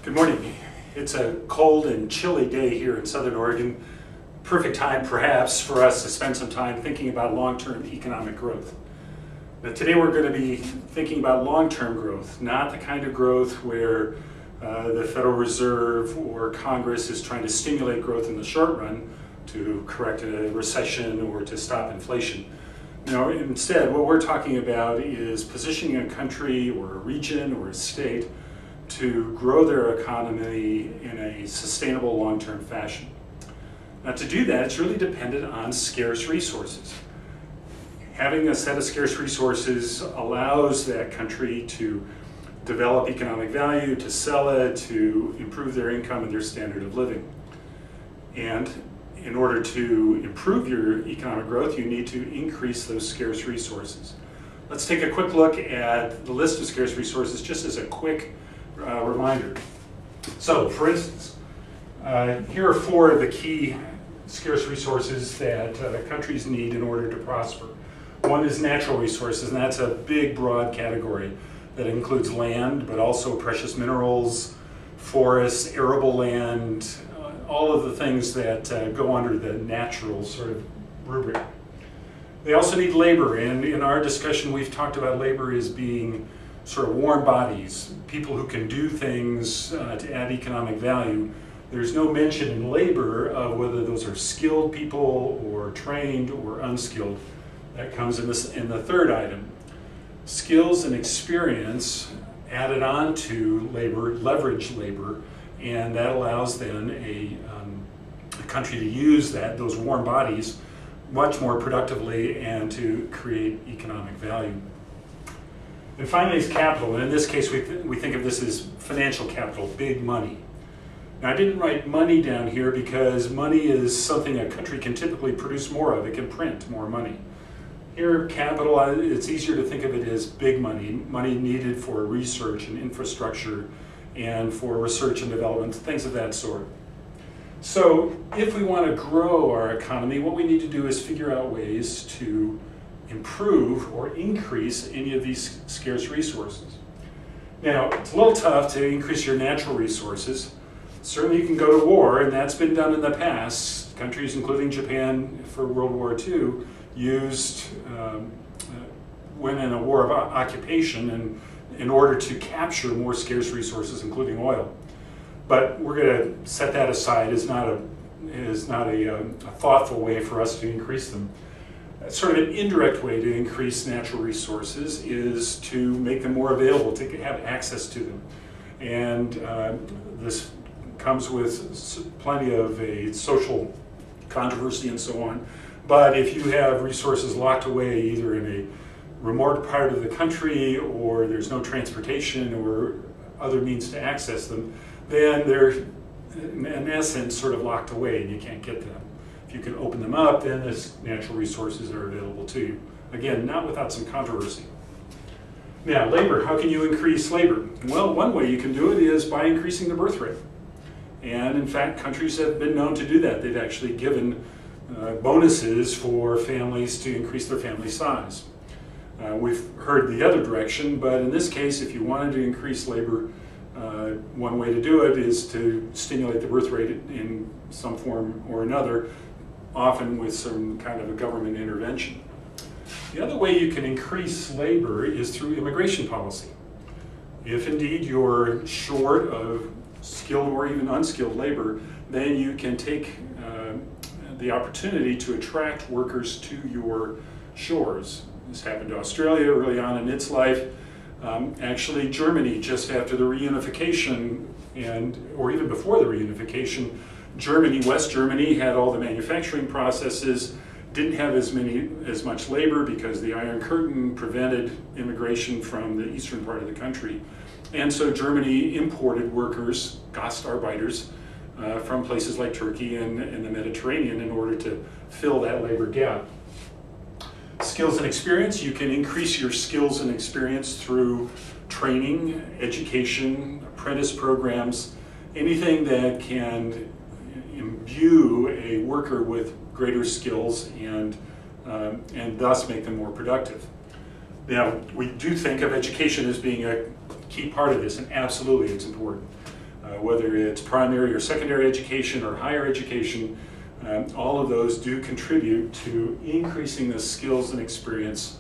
Good morning. It's a cold and chilly day here in Southern Oregon. Perfect time, perhaps, for us to spend some time thinking about long-term economic growth. Now, today we're going to be thinking about long-term growth, not the kind of growth where the Federal Reserve or Congress is trying to stimulate growth in the short run to correct a recession or to stop inflation. No, instead, what we're talking about is positioning a country or a region or a state to grow their economy in a sustainable long-term fashion. Now, to do that, it's really dependent on scarce resources. Having a set of scarce resources allows that country to develop economic value, to sell it, to improve their income and their standard of living. And in order to improve your economic growth, you need to increase those scarce resources. Let's take a quick look at the list of scarce resources just as a quick reminder. So, for instance, here are four of the key scarce resources that countries need in order to prosper. One is natural resources, and that's a big, broad category that includes land, but also precious minerals, forests, arable land, all of the things that go under the natural sort of rubric. They also need labor, and in our discussion we've talked about labor as being sort of warm bodies, people who can do things to add economic value. There's no mention in labor of whether those are skilled people or trained or unskilled. That comes in the third item. Skills and experience added on to labor, leverage labor, and that allows then a country to use those warm bodies much more productively and to create economic value. And finally is capital, and in this case we think of this as financial capital, big money. Now, I didn't write money down here because money is something a country can typically produce more of. It can print more money. Here, capital, it's easier to think of it as big money, money needed for research and infrastructure and for research and development, things of that sort. So if we want to grow our economy, what we need to do is figure out ways to improve or increase any of these scarce resources. Now, it's a little tough to increase your natural resources. Certainly you can go to war, and that's been done in the past. Countries, including Japan for World War II, went in a war of occupation and in order to capture more scarce resources, including oil. But we're going to set that aside as not a thoughtful way for us to increase them. Sort of an indirect way to increase natural resources is to make them more available, to have access to them. And this comes with plenty of a social controversy and so on. But if you have resources locked away either in a remote part of the country or there's no transportation or other means to access them, then they're in essence sort of locked away and you can't get them. If you can open them up, then these natural resources are available to you. Again, not without some controversy. Now, labor, how can you increase labor? Well, one way you can do it is by increasing the birth rate. And in fact, countries have been known to do that. They've actually given bonuses for families to increase their family size. We've heard the other direction, but in this case, if you wanted to increase labor, one way to do it is to stimulate the birth rate in some form or another, often with some kind of a government intervention. The other way you can increase labor is through immigration policy. If indeed you're short of skilled or even unskilled labor, then you can take the opportunity to attract workers to your shores. This happened to Australia early on in its life. Actually, Germany, just after the reunification, or even before the reunification, West Germany had all the manufacturing processes, didn't have as much labor because the Iron Curtain prevented immigration from the eastern part of the country. And so Germany imported workers, Gastarbeiters, from places like Turkey and the Mediterranean in order to fill that labor gap. Skills and experience, you can increase your skills and experience through training, education, apprentice programs, anything that can imbue a worker with greater skills and thus make them more productive. Now, we do think of education as being a key part of this, and absolutely it's important. whether it's primary or secondary education or higher education. All of those do contribute to increasing the skills and experience,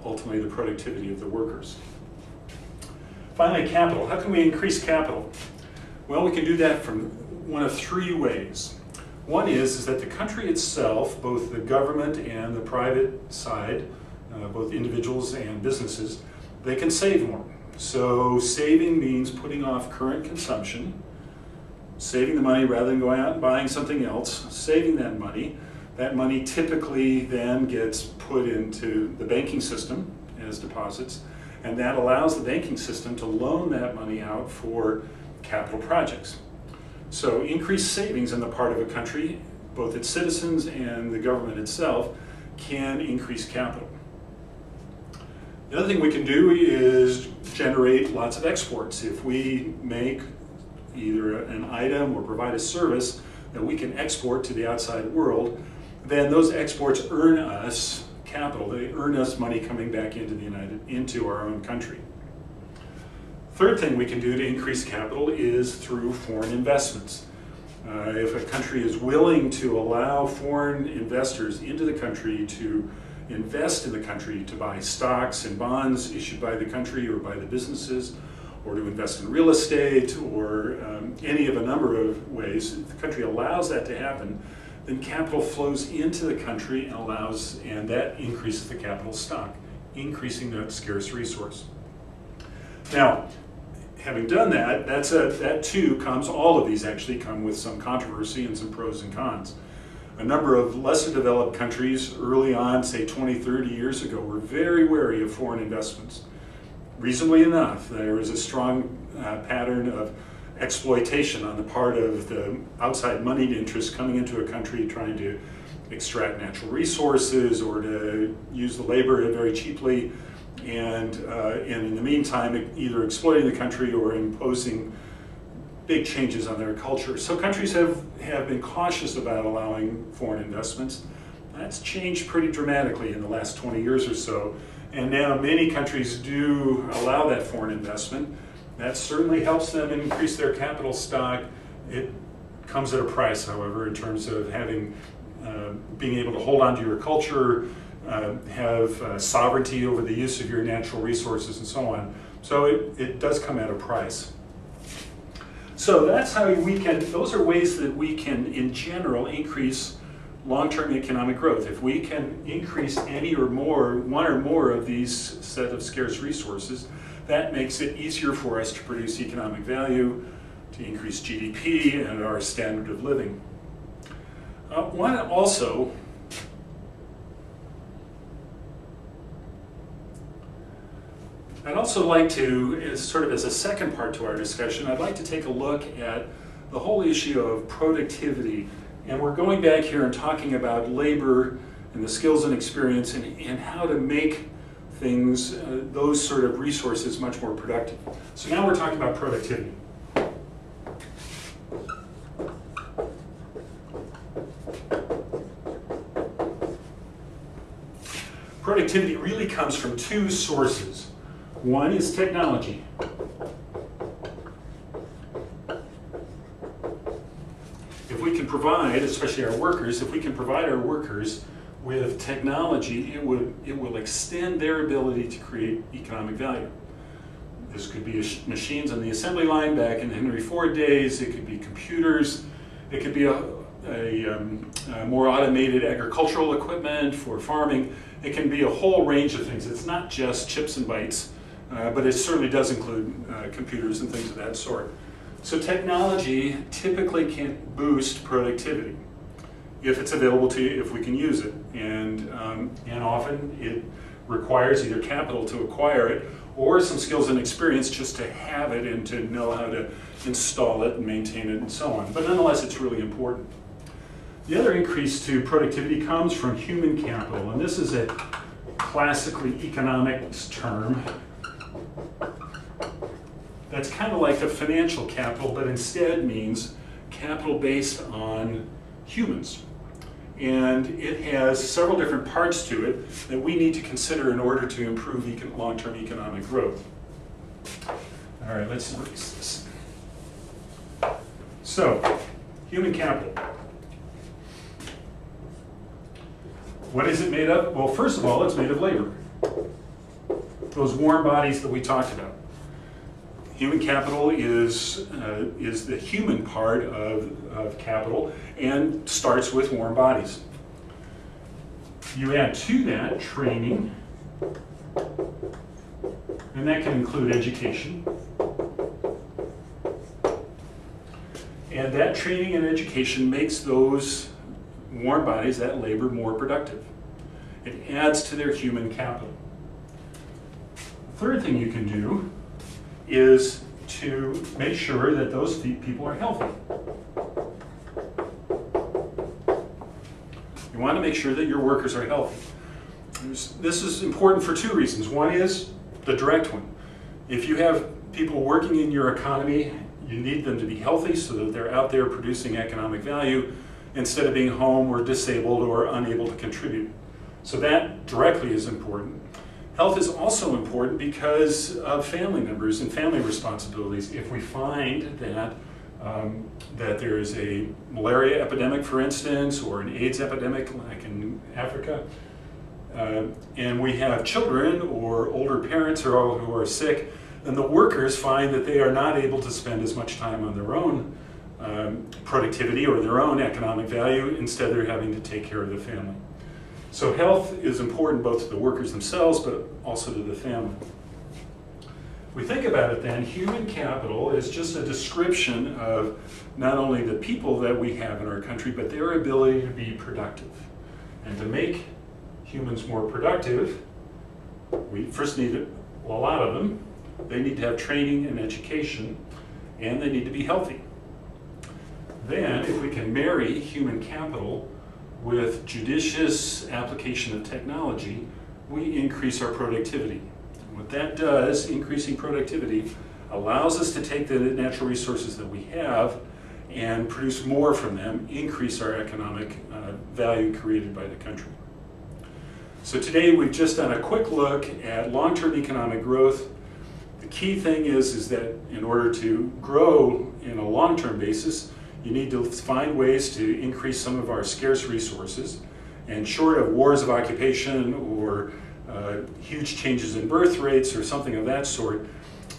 ultimately the productivity of the workers. Finally, capital. How can we increase capital? Well, we can do that from one of three ways. One is that the country itself, both the government and the private side, both individuals and businesses, they can save more. So saving means putting off current consumption, saving the money rather than going out and buying something else, saving that money. That money typically then gets put into the banking system as deposits, and that allows the banking system to loan that money out for capital projects. So increased savings on the part of a country, both its citizens and the government itself, can increase capital. The other thing we can do is generate lots of exports. If we make either an item or provide a service that we can export to the outside world, then those exports earn us capital. They earn us money coming back into our own country. Third thing we can do to increase capital is through foreign investments. If a country is willing to allow foreign investors into the country to invest in the country, to buy stocks and bonds issued by the country or by the businesses, or to invest in real estate, or any of a number of ways, if the country allows that to happen, then capital flows into the country and that increases the capital stock, increasing that scarce resource. Now, having done that, that too comes, all of these actually come with some controversy and some pros and cons. A number of lesser developed countries early on, say 20, 30 years ago, were very wary of foreign investments. Reasonably enough, there is a strong pattern of exploitation on the part of the outside moneyed interests coming into a country trying to extract natural resources or to use the labor very cheaply, and in the meantime either exploiting the country or imposing big changes on their culture. So countries have been cautious about allowing foreign investments. That's changed pretty dramatically in the last 20 years or so, and now many countries do allow that foreign investment. That certainly helps them increase their capital stock. It comes at a price, however, in terms of being able to hold on to your culture, have sovereignty over the use of your natural resources and so on. So it does come at a price. So that's how those are ways that we can, in general, increase long-term economic growth. If we can increase one or more of these set of scarce resources, that makes it easier for us to produce economic value, to increase GDP and our standard of living. I'd also like to, as a second part to our discussion, I'd like to take a look at the whole issue of productivity. And we're going back here and talking about labor and the skills and experience and how to make things, those sort of resources, much more productive. So now we're talking about productivity. Productivity really comes from two sources. One is technology. If we can provide, especially our workers, if we can provide our workers with technology, it will extend their ability to create economic value. This could be machines on the assembly line back in Henry Ford days. It could be computers. It could be a more automated agricultural equipment for farming. It can be a whole range of things. It's not just chips and bytes, but it certainly does include computers and things of that sort. So technology typically can boost productivity if it's available to you, if we can use it. And often it requires either capital to acquire it or some skills and experience just to have it and to know how to install it and maintain it and so on. But nonetheless, it's really important. The other increase to productivity comes from human capital, and this is a classically economics term that's kind of like a financial capital, but instead means capital based on humans. And it has several different parts to it that we need to consider in order to improve long-term economic growth. All right, let's erase this. So, human capital. What is it made of? Well, first of all, it's made of labor. Those warm bodies that we talked about. Human capital is the human part of capital and starts with warm bodies. You add to that training, and that can include education. And that training and education makes those warm bodies, that labor, more productive. It adds to their human capital. The third thing you can do is to make sure that those people are healthy. You want to make sure that your workers are healthy. This is important for two reasons. One is the direct one. If you have people working in your economy, you need them to be healthy so that they're out there producing economic value instead of being home or disabled or unable to contribute. So that directly is important. Health is also important because of family members and family responsibilities. If we find that that there is a malaria epidemic, for instance, or an AIDS epidemic like in Africa, and we have children or older parents who are sick, then the workers find that they are not able to spend as much time on their own productivity or their own economic value. Instead, they're having to take care of the family. So health is important both to the workers themselves, but also to the family. We think about it then, human capital is just a description of not only the people that we have in our country, but their ability to be productive. And to make humans more productive, we first need a lot of them. They need to have training and education, and they need to be healthy. Then, if we can marry human capital with judicious application of technology, we increase our productivity. What that does, increasing productivity, allows us to take the natural resources that we have and produce more from them, increase our economic value created by the country. So today we've just done a quick look at long-term economic growth. The key thing is that in order to grow in a long-term basis, you need to find ways to increase some of our scarce resources. And short of wars of occupation or huge changes in birth rates or something of that sort,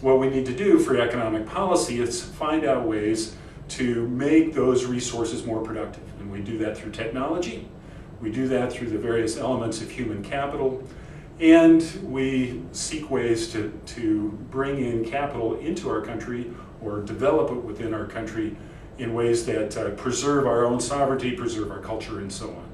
what we need to do for economic policy is find out ways to make those resources more productive. And we do that through technology, we do that through the various elements of human capital, and we seek ways to bring in capital into our country or develop it within our country in ways that preserve our own sovereignty, preserve our culture, and so on.